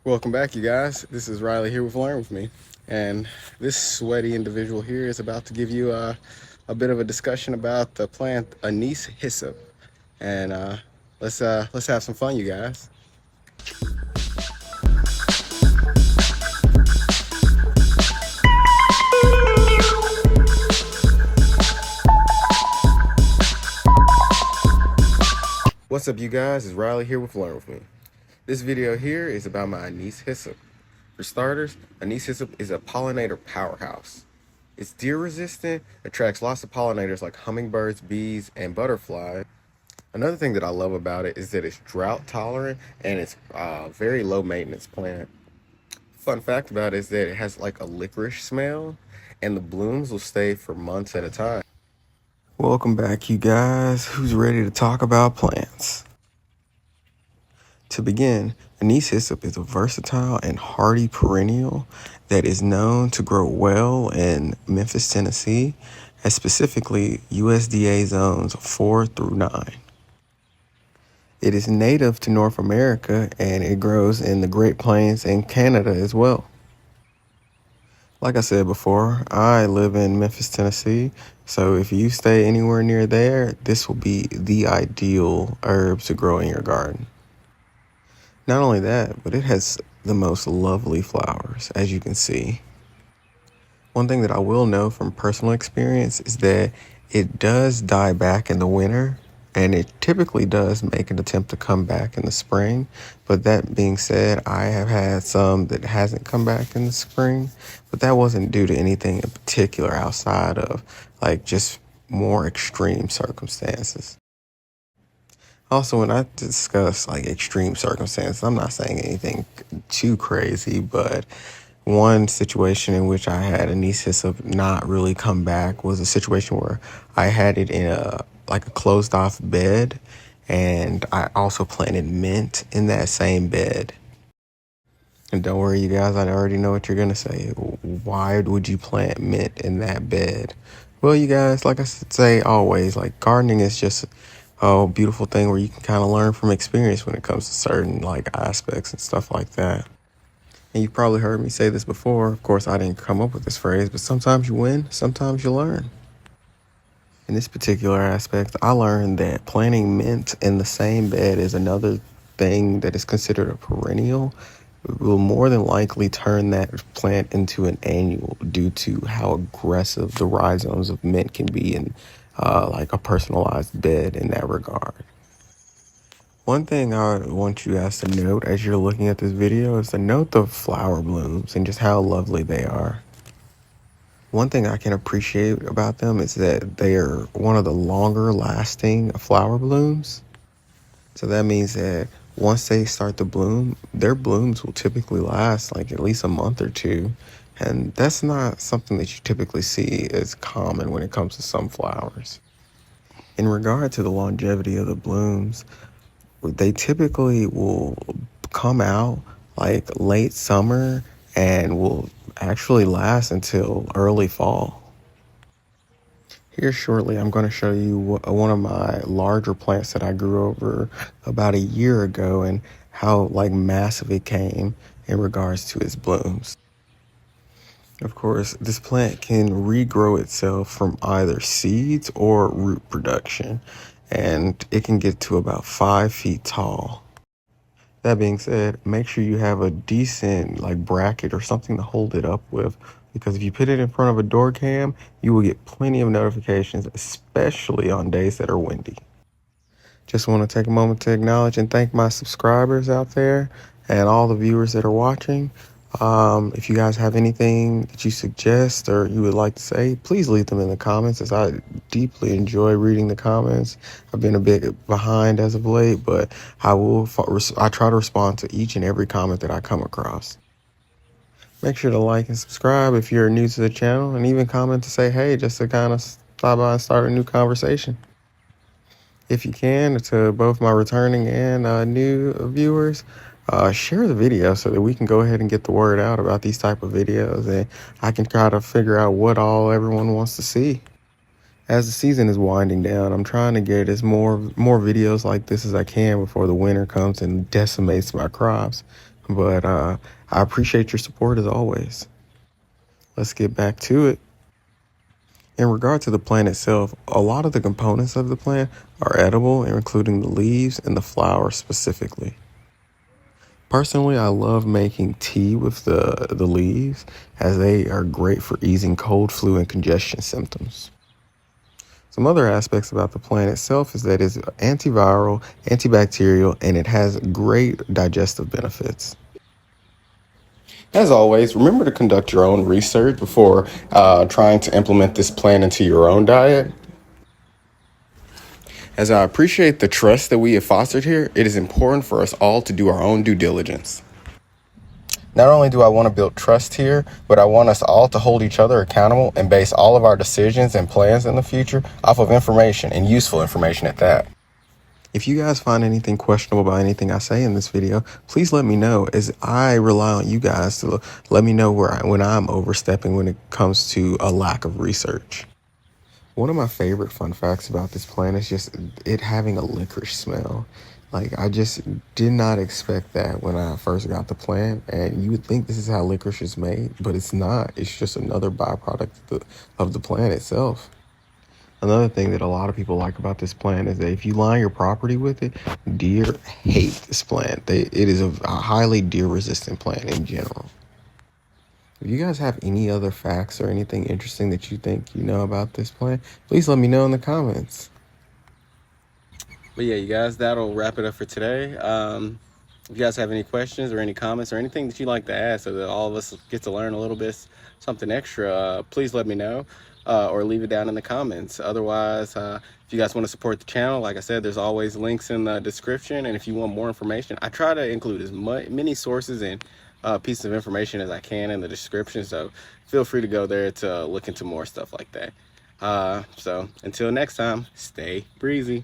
Welcome back, you guys. This is Riley here with Learn With Me. And this sweaty individual here is about to give you a bit of a discussion about the plant Anise Hyssop. And let's have some fun, you guys. What's up, you guys? It's Riley here with Learn With Me. This video here is about my Anise Hyssop. For starters, Anise Hyssop is a pollinator powerhouse. It's deer resistant, attracts lots of pollinators like hummingbirds, bees, and butterflies. Another thing that I love about it is that it's drought tolerant and it's a very low maintenance plant. Fun fact about it is that it has like a licorice smell and the blooms will stay for months at a time. Welcome back, you guys. Who's ready to talk about plants? To begin, Anise Hyssop is a versatile and hardy perennial that is known to grow well in Memphis, Tennessee, and specifically USDA zones 4 through 9. It is native to North America and it grows in the Great Plains and Canada as well. Like I said before, I live in Memphis, Tennessee, so if you stay anywhere near there, this will be the ideal herb to grow in your garden. Not only that, but it has the most lovely flowers, as you can see. One thing that I will know from personal experience is that it does die back in the winter, and it typically does make an attempt to come back in the spring. But that being said, I have had some that hasn't come back in the spring, but that wasn't due to anything in particular outside of like just more extreme circumstances. Also, when I discuss like extreme circumstances, I'm not saying anything too crazy, but one situation in which I had Anise Hyssop not really come back was a situation where I had it in a closed off bed, and I also planted mint in that same bed. And don't worry, you guys, I already know what you're gonna say. Why would you plant mint in that bed? Well, you guys, like I say always, like gardening is just a beautiful thing where you can kind of learn from experience when it comes to certain like aspects and stuff like that. And you've probably heard me say this before. Of course, I didn't come up with this phrase, but sometimes you win, sometimes you learn. In this particular aspect, I learned that planting mint in the same bed is another thing that is considered a perennial. It will more than likely turn that plant into an annual due to how aggressive the rhizomes of mint can be in like a personalized bed in that regard. One thing I want you guys to note as you're looking at this video is to note the flower blooms and just how lovely they are. One thing I can appreciate about them is that they are one of the longer lasting flower blooms. So that means that once they start to bloom, their blooms will typically last like at least a month or two. And that's not something that you typically see as common when it comes to some flowers. In regard to the longevity of the blooms, they typically will come out like late summer and will actually last until early fall. Here shortly, I'm going to show you one of my larger plants that I grew over about a year ago and how like massive it came in regards to its blooms. Of course, this plant can regrow itself from either seeds or root production, and it can get to about 5 feet tall. That being said, make sure you have a decent like bracket or something to hold it up with, because if you put it in front of a door cam, you will get plenty of notifications, especially on days that are windy. Just want to take a moment to acknowledge and thank my subscribers out there and all the viewers that are watching. If you guys have anything that you suggest or you would like to say, please leave them in the comments, as I deeply enjoy reading the comments. I've been a bit behind as of late, but I try to respond to each and every comment that I come across. Make sure to like and subscribe if you're new to the channel, and even comment to say hey, just to kind of stop by and start a new conversation. If you can, to both my returning and new viewers, share the video so that we can go ahead and get the word out about these type of videos, and I can try to figure out what all everyone wants to see. As the season is winding down, I'm trying to get as more videos like this as I can before the winter comes and decimates my crops. But I appreciate your support as always. Let's get back to it. In regard to the plant itself, a lot of the components of the plant are edible, including the leaves and the flowers specifically. Personally, I love making tea with the leaves, as they are great for easing cold, flu, and congestion symptoms. Some other aspects about the plant itself is that it's antiviral, antibacterial, and it has great digestive benefits. As always, remember to conduct your own research before trying to implement this plan into your own diet. As I appreciate the trust that we have fostered here, it is important for us all to do our own due diligence. Not only do I want to build trust here, but I want us all to hold each other accountable and base all of our decisions and plans in the future off of information, and useful information at that. If you guys find anything questionable about anything I say in this video, please let me know, as I rely on you guys to let me know when I'm overstepping when it comes to a lack of research. One of my favorite fun facts about this plant is just it having a licorice smell. Like, I just did not expect that when I first got the plant, and you would think this is how licorice is made, but it's not. It's just another byproduct of the plant itself. Another thing that a lot of people like about this plant is that if you line your property with it, deer hate this plant. It is a highly deer-resistant plant in general. If you guys have any other facts or anything interesting that you think you know about this plant, please let me know in the comments. But yeah, you guys, that'll wrap it up for today. If you guys have any questions or any comments or anything that you'd like to add so that all of us get to learn a little bit something extra, please let me know or leave it down in the comments. Otherwise, if you guys want to support the channel, like I said, there's always links in the description. And if you want more information, I try to include as many sources and pieces of information as I can in the description. So feel free to go there to look into more stuff like that. So until next time, stay breezy.